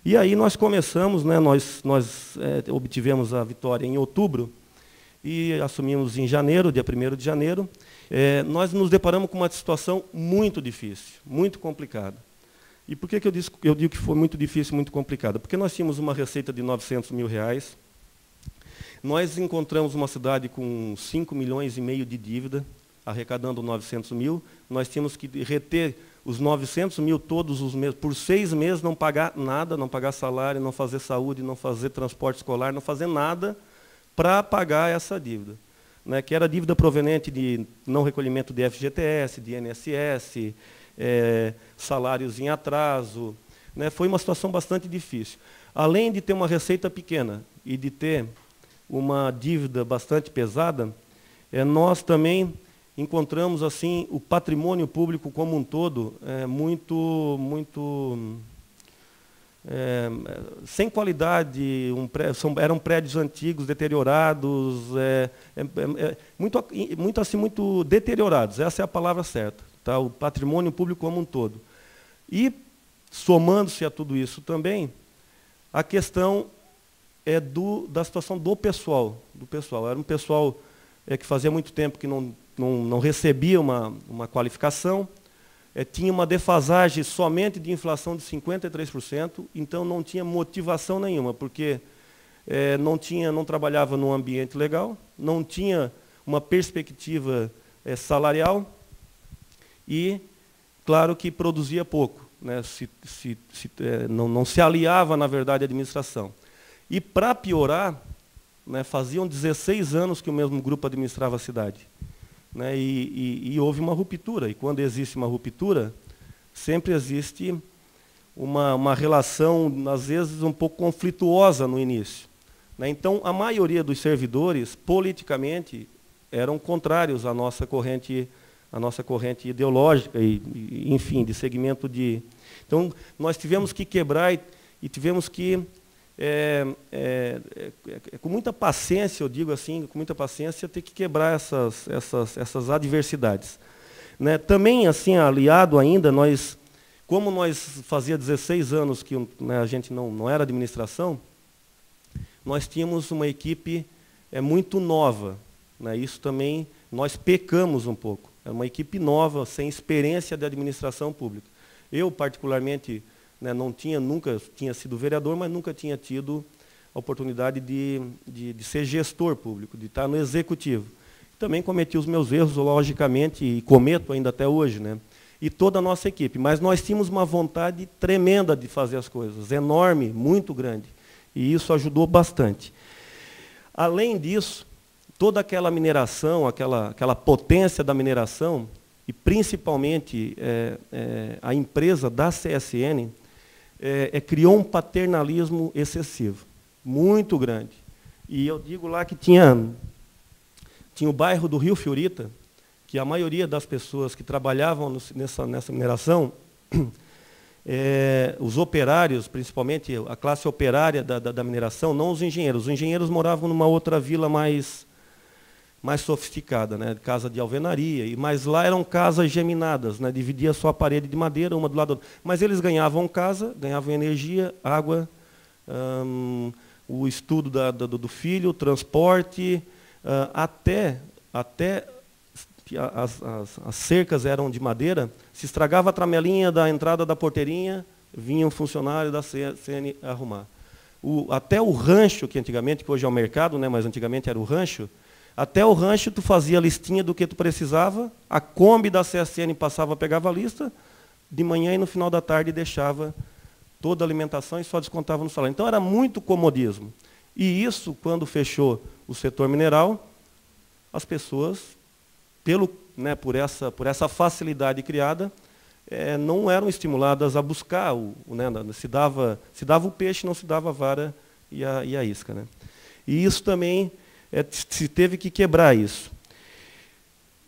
E aí nós começamos, né, nós obtivemos a vitória em outubro e assumimos em janeiro, dia 1º de janeiro. Nós nos deparamos com uma situação muito difícil, muito complicada. E por que eu digo que foi muito difícil, muito complicada? Porque nós tínhamos uma receita de R$900 mil. Nós encontramos uma cidade com 5,5 milhões de dívida, arrecadando 900 mil. Nós tínhamos que reter os 900 mil todos os meses, por 6 meses, não pagar nada, não pagar salário, não fazer saúde, não fazer transporte escolar, não fazer nada para pagar essa dívida. Né, que era dívida proveniente de não recolhimento de FGTS, de INSS, salários em atraso. Né, foi uma situação bastante difícil. Além de ter uma receita pequena e de ter uma dívida bastante pesada, nós também encontramos assim o patrimônio público como um todo sem qualidade, eram prédios antigos, deteriorados, muito deteriorados, essa é a palavra certa, tá? O patrimônio público como um todo. E, somando-se a tudo isso também, a questão da situação do pessoal. Era um pessoal que fazia muito tempo que não recebia uma qualificação, tinha uma defasagem somente de inflação de 53%, então não tinha motivação nenhuma, porque não trabalhava num ambiente legal, não tinha uma perspectiva salarial e, claro, que produzia pouco, né, não se aliava, na verdade, à administração. E, para piorar, né, faziam 16 anos que o mesmo grupo administrava a cidade. Né, e houve uma ruptura, e quando existe uma ruptura, sempre existe uma relação, às vezes, um pouco conflituosa no início. Né, então, a maioria dos servidores, politicamente, eram contrários à nossa corrente ideológica, enfim, de segmento de... Então, nós tivemos que quebrar e tivemos que... com muita paciência, eu digo assim, com muita paciência, ter que quebrar essas adversidades. Né? Também, assim, aliado ainda, como nós fazia 16 anos que né, a gente não era administração, nós tínhamos uma equipe muito nova. Né? Isso também, nós pecamos um pouco. Era uma equipe nova, sem experiência de administração pública. Eu, particularmente, né, nunca tinha sido vereador, mas nunca tinha tido a oportunidade de ser gestor público, de estar no executivo. Também cometi os meus erros, logicamente, e cometo ainda até hoje, né? E toda a nossa equipe. Mas nós tínhamos uma vontade tremenda de fazer as coisas, enorme, muito grande. E isso ajudou bastante. Além disso, toda aquela mineração, aquela potência da mineração, e principalmente a empresa da CSN, criou um paternalismo excessivo, muito grande. E eu digo lá que tinha o bairro do Rio Fiorita, que a maioria das pessoas que trabalhavam nessa mineração, os operários, principalmente a classe operária da mineração, não os engenheiros moravam numa outra vila mais sofisticada, né, casa de alvenaria, mas lá eram casas geminadas, né, dividia só a parede de madeira, uma do lado do outro. Mas eles ganhavam casa, ganhavam energia, água, o estudo do filho, o transporte, até as cercas eram de madeira, se estragava a tramelinha da entrada da porteirinha, vinha um funcionário da CSN arrumar. Até o rancho, que antigamente, que hoje é o mercado, né, mas antigamente era o rancho, até o rancho tu fazia a listinha do que tu precisava, a Kombi da CSN passava, pegava a lista, de manhã e no final da tarde deixava toda a alimentação e só descontava no salário. Então era muito comodismo. E isso, quando fechou o setor mineral, as pessoas, por essa facilidade criada, não eram estimuladas a buscar, se dava o peixe, não se dava a vara e a isca. Né? E isso também... se teve que quebrar isso.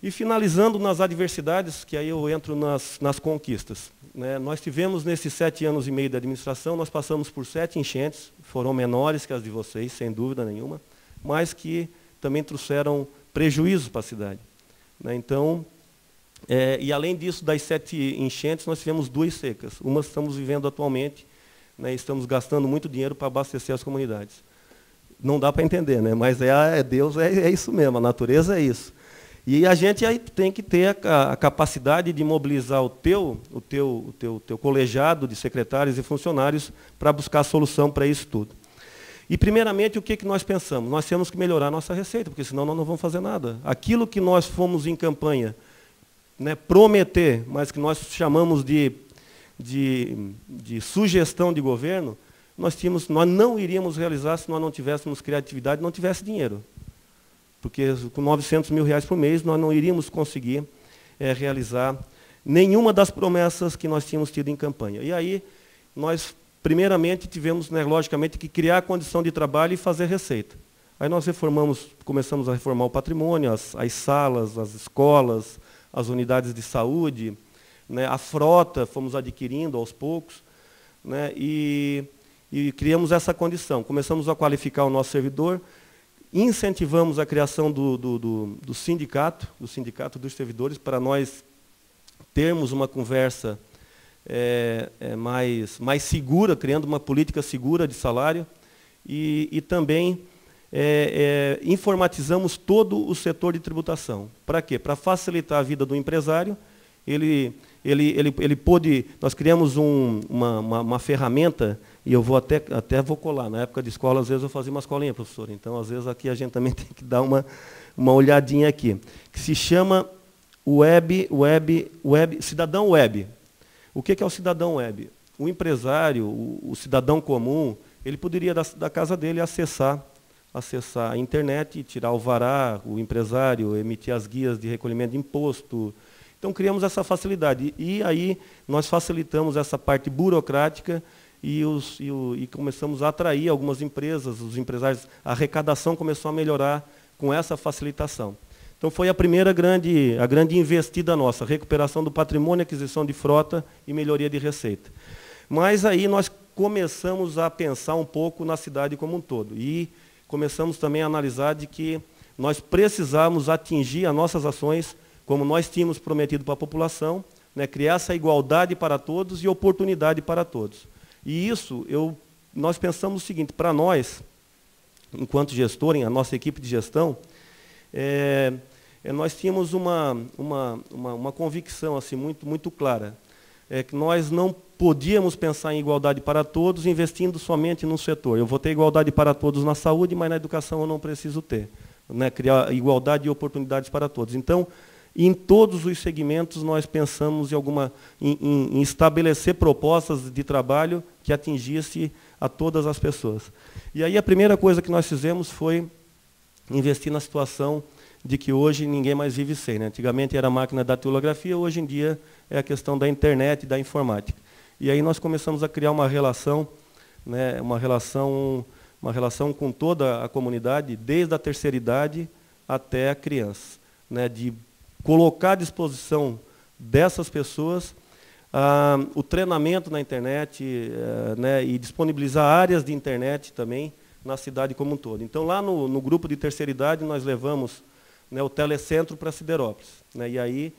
E finalizando nas adversidades, que aí eu entro nas conquistas. Né? Nós tivemos, nesses 7 anos e meio de administração, nós passamos por 7 enchentes, foram menores que as de vocês, sem dúvida nenhuma, mas que também trouxeram prejuízo para a cidade. Né? Então, e além disso, das 7 enchentes, nós tivemos 2 secas. Uma estamos vivendo atualmente, né, estamos gastando muito dinheiro para abastecer as comunidades. Não dá para entender, né? Mas Deus é isso mesmo, a natureza é isso. E a gente aí tem que ter a capacidade de mobilizar o teu colegiado de secretários e funcionários para buscar a solução para isso tudo. E, primeiramente, o que nós pensamos? Nós temos que melhorar a nossa receita, porque senão nós não vamos fazer nada. Aquilo que nós fomos em campanha, né, prometer, mas que nós chamamos de sugestão de governo, nós não iríamos realizar se nós não tivéssemos criatividade, não tivesse dinheiro. Porque com 900 mil reais por mês, nós não iríamos conseguir realizar nenhuma das promessas que nós tínhamos tido em campanha. E aí, nós, primeiramente, tivemos, né, logicamente, que criar condição de trabalho e fazer receita. Aí nós começamos a reformar o patrimônio, as salas, as escolas, as unidades de saúde, né, a frota, fomos adquirindo aos poucos, né, e criamos essa condição. Começamos a qualificar o nosso servidor, incentivamos a criação do sindicato dos servidores, para nós termos uma conversa mais segura, criando uma política segura de salário, e também informatizamos todo o setor de tributação. Para quê? Para facilitar a vida do empresário. Ele pôde, nós criamos uma ferramenta, e eu até vou colar. Na época de escola, às vezes eu fazia uma escolinha, professor. Então, às vezes, aqui a gente também tem que dar uma olhadinha aqui, que se chama Cidadão Web. O que é o cidadão web? O empresário, o cidadão comum, ele poderia, da casa dele, acessar a internet, tirar o alvará, o empresário, emitir as guias de recolhimento de imposto. Então, criamos essa facilidade. E aí, nós facilitamos essa parte burocrática e começamos a atrair algumas empresas, os empresários. A arrecadação começou a melhorar com essa facilitação. Então, foi a grande investida nossa, recuperação do patrimônio, aquisição de frota e melhoria de receita. Mas aí nós começamos a pensar um pouco na cidade como um todo. E começamos também a analisar de que nós precisávamos atingir as nossas ações, como nós tínhamos prometido para a população, né, criar essa igualdade para todos e oportunidade para todos. E isso, nós pensamos o seguinte, para nós, enquanto gestor, a nossa equipe de gestão, nós tínhamos uma convicção assim, muito clara, que nós não podíamos pensar em igualdade para todos investindo somente num setor. Eu vou ter igualdade para todos na saúde, mas na educação eu não preciso ter. Né, criar igualdade e oportunidades para todos. Então, em todos os segmentos, nós pensamos em estabelecer propostas de trabalho que atingisse a todas as pessoas. E aí a primeira coisa que nós fizemos foi investir na situação de que hoje ninguém mais vive sem. Né? Antigamente era a máquina da datilografia, hoje em dia é a questão da internet e da informática. E aí nós começamos a criar uma relação, né, uma relação com toda a comunidade, desde a terceira idade até a criança, né, de colocar à disposição dessas pessoas o treinamento na internet, né, e disponibilizar áreas de internet também na cidade como um todo. Então, lá no grupo de terceira idade, nós levamos, né, o telecentro para Siderópolis. Né, e aí,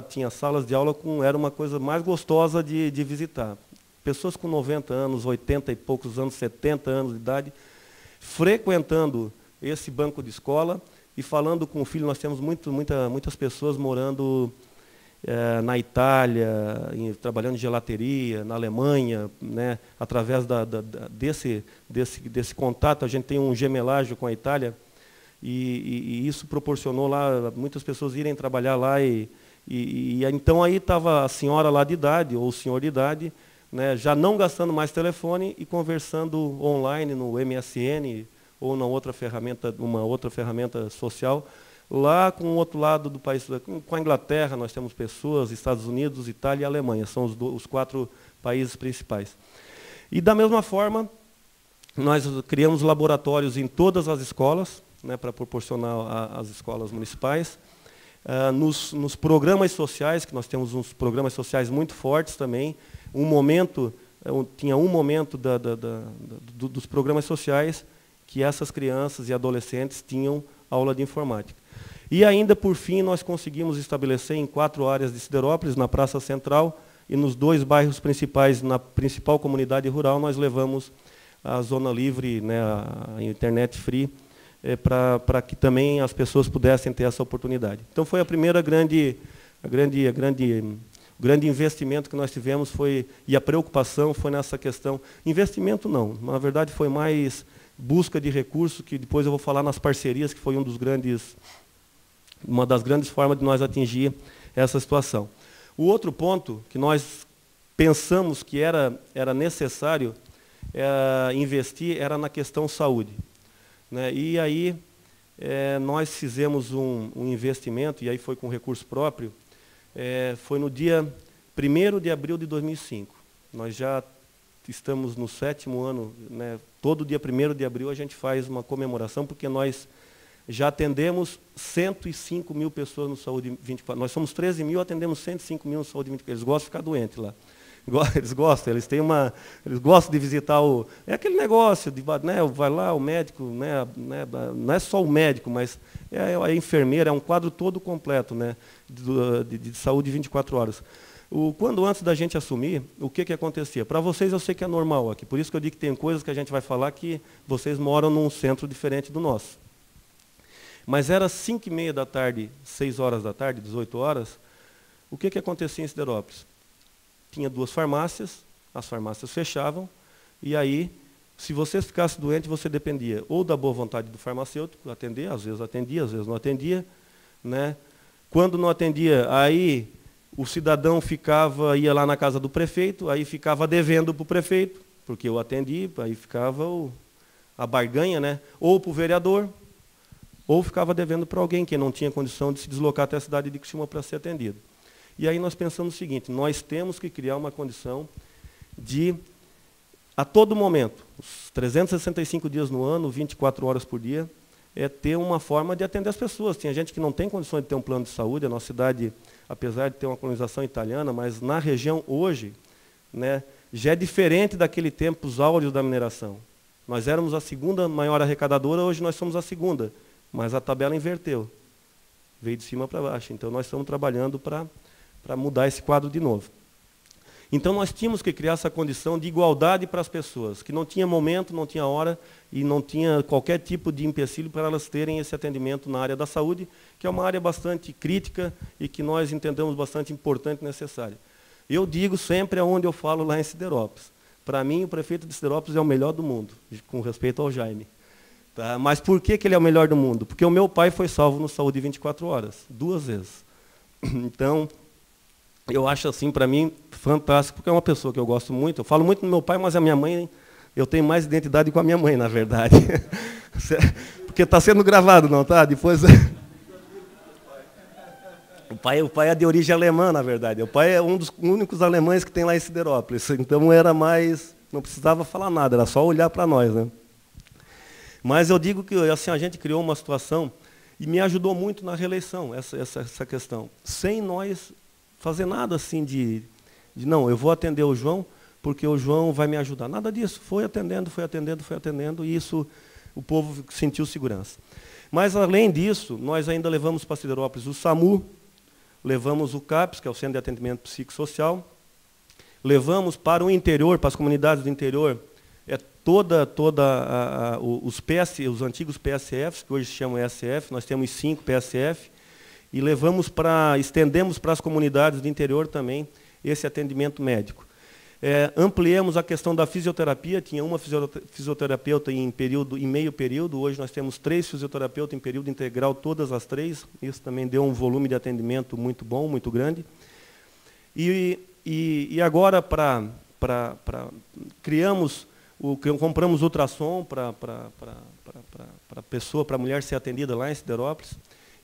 tinha salas de aula, era uma coisa mais gostosa de visitar. Pessoas com 90 anos, 80 e poucos anos, 70 anos de idade, frequentando esse banco de escola e falando com o filho. Nós temos muitas pessoas morando na Itália, trabalhando em gelateria, na Alemanha, né, através desse contato. A gente tem um gemelagem com a Itália, e isso proporcionou lá muitas pessoas irem trabalhar lá. Então aí estava a senhora lá de idade, ou o senhor de idade, né, já não gastando mais telefone e conversando online no MSN ou uma outra ferramenta social, lá com o outro lado do país. Com a Inglaterra nós temos pessoas, Estados Unidos, Itália e Alemanha, são os 4 países principais. E da mesma forma, nós criamos laboratórios em todas as escolas, né, para proporcionar às escolas municipais. Nos programas sociais, que nós temos uns programas sociais muito fortes também, tinha um momento dos programas sociais que essas crianças e adolescentes tinham aula de informática. E ainda, por fim, nós conseguimos estabelecer em 4 áreas de Siderópolis, na Praça Central e nos 2 bairros principais, na principal comunidade rural, nós levamos a zona livre, né, a internet free, para que também as pessoas pudessem ter essa oportunidade. Então foi a primeira grande investimento que nós tivemos e a preocupação foi nessa questão. Investimento não, na verdade foi mais busca de recursos, que depois eu vou falar nas parcerias, que foi uma das grandes formas de nós atingir essa situação. O outro ponto que nós pensamos que era necessário investir era na questão saúde, né? E aí nós fizemos um investimento, e aí foi com recurso próprio, foi no dia 1º de abril de 2005. Nós já estamos no 7º ano, né? Todo dia 1º de abril a gente faz uma comemoração, porque nós já atendemos 105 mil pessoas no Saúde 24. Nós somos 13 mil, atendemos 105 mil no Saúde 24. Eles gostam de ficar doentes lá. Eles gostam, eles gostam de visitar é aquele negócio, né, vai lá o médico, né, não é só o médico, mas é a enfermeira, é um quadro todo completo, né, de saúde 24 horas. Quando antes da gente assumir, o que acontecia? Para vocês eu sei que é normal aqui, por isso que eu digo que tem coisas que a gente vai falar que vocês moram num centro diferente do nosso. Mas era 5h30 da tarde, 6 horas da tarde, 18 horas, o que acontecia em Siderópolis? Tinha 2 farmácias, as farmácias fechavam, e aí, se você ficasse doente, você dependia ou da boa vontade do farmacêutico atender, às vezes não atendia, né? Quando não atendia, aí o cidadão ia lá na casa do prefeito, aí ficava devendo para o prefeito, porque eu atendi, aí ficava a barganha, né? Ou para o vereador, ou ficava devendo para alguém que não tinha condição de se deslocar até a cidade de Criciúma para ser atendido. E aí nós pensamos o seguinte, nós temos que criar uma condição de, a todo momento, os 365 dias no ano, 24 horas por dia, ter uma forma de atender as pessoas. Tinha gente que não tem condições de ter um plano de saúde, a nossa cidade, apesar de ter uma colonização italiana, mas na região hoje, né, já é diferente daquele tempo, os áureos da mineração. Nós éramos a 2ª maior arrecadadora, hoje nós somos a 2ª, mas a tabela inverteu, veio de cima para baixo. Então nós estamos trabalhando para mudar esse quadro de novo. Então nós tínhamos que criar essa condição de igualdade para as pessoas, que não tinha momento, não tinha hora e não tinha qualquer tipo de empecilho para elas terem esse atendimento na área da saúde, que é uma área bastante crítica e que nós entendemos bastante importante e necessária. Eu digo sempre aonde eu falo lá em Siderópolis. Para mim, o prefeito de Siderópolis é o melhor do mundo, com respeito ao Jaime. Tá? Mas por que ele é o melhor do mundo? Porque o meu pai foi salvo no Saúde 24 horas, 2 vezes. Então, eu acho assim, para mim, fantástico, porque é uma pessoa que eu gosto muito. Eu falo muito do meu pai, mas a minha mãe, eu tenho mais identidade com a minha mãe, na verdade. Porque está sendo gravado, não tá? Depois... O pai é de origem alemã, na verdade. O pai é um dos únicos alemães que tem lá em Siderópolis. Então era mais... Não precisava falar nada, era só olhar para nós, né? Mas eu digo que assim, a gente criou uma situação e me ajudou muito na reeleição, essa questão. Sem nós fazer nada assim de não, eu vou atender o João porque o João vai me ajudar. Nada disso. Foi atendendo, e isso o povo sentiu segurança. Mas, além disso, nós ainda levamos para Siderópolis o SAMU, levamos o CAPS, que é o Centro de Atendimento Psicossocial, levamos para o interior, para as comunidades do interior, os antigos PSFs, que hoje se chamam ESF, nós temos 5 PSF, e estendemos para as comunidades do interior também esse atendimento médico. Ampliamos a questão da fisioterapia, tinha uma fisioterapeuta em meio período, hoje nós temos 3 fisioterapeutas em período integral, todas as 3, isso também deu um volume de atendimento muito bom, muito grande. E agora, compramos ultrassom para a mulher ser atendida lá em Siderópolis.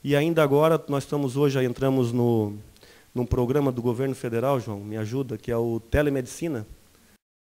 E ainda agora, hoje já entramos num programa do governo federal, João, me ajuda, que é o Telemedicina.